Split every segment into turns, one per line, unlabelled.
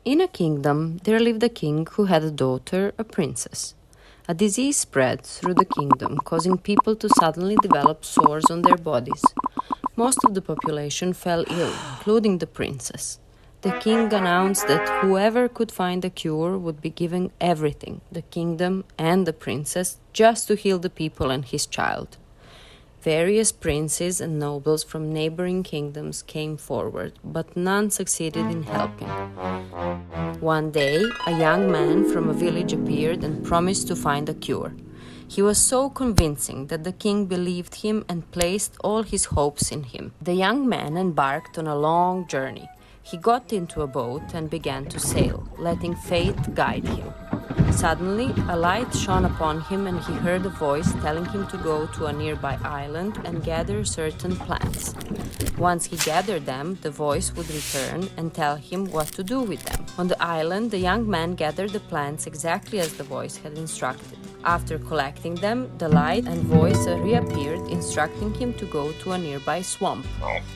In a kingdom, there lived a king who had a daughter, a princess. A disease spread through the kingdom, causing people to suddenly develop sores on their bodies. Most of the population fell ill, including the princess. The king announced that whoever could find a cure would be given everything, the kingdom and the princess, just to heal the people and his child. Various princes and nobles from neighboring kingdoms came forward, but none succeeded in helping. One day, a young man from a village appeared and promised to find a cure. He was so convincing that the king believed him and placed all his hopes in him. The young man embarked on a long journey. He got into a boat and began to sail, letting fate guide him. Suddenly, a light shone upon him and he heard a voice telling him to go to a nearby island and gather certain plants. Once he gathered them, the voice would return and tell him what to do with them. On the island, the young man gathered the plants exactly as the voice had instructed. After collecting them, the light and voice reappeared, instructing him to go to a nearby swamp,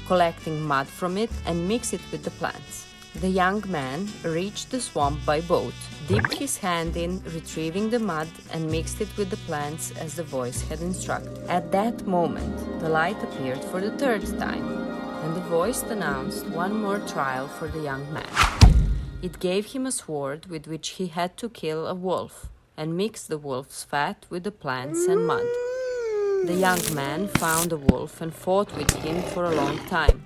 collecting mud from it and mix it with the plants. The young man reached the swamp by boat, dipped his hand in, retrieving the mud, and mixed it with the plants as the voice had instructed. At that moment, the light appeared for the third time, and the voice announced one more trial for the young man. It gave him a sword with which he had to kill a wolf, and mix the wolf's fat with the plants and mud. The young man found the wolf and fought with him for a long time.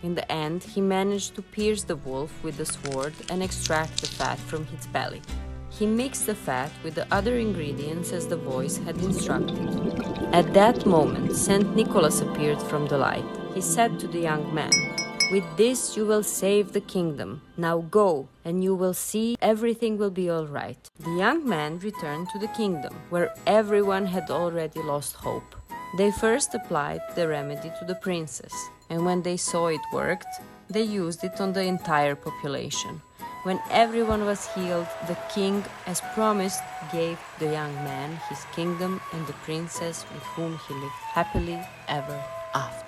In the end, he managed to pierce the wolf with the sword and extract the fat from its belly. He mixed the fat with the other ingredients as the voice had instructed. At that moment, Saint Nicolas appeared from the light. He said to the young man, "With this you will save the kingdom. Now go, and you will see everything will be all right." The young man returned to the kingdom, where everyone had already lost hope. They first applied the remedy to the princess, and when they saw it worked, they used it on the entire population. When everyone was healed, the king, as promised, gave the young man his kingdom and the princess with whom he lived happily ever after.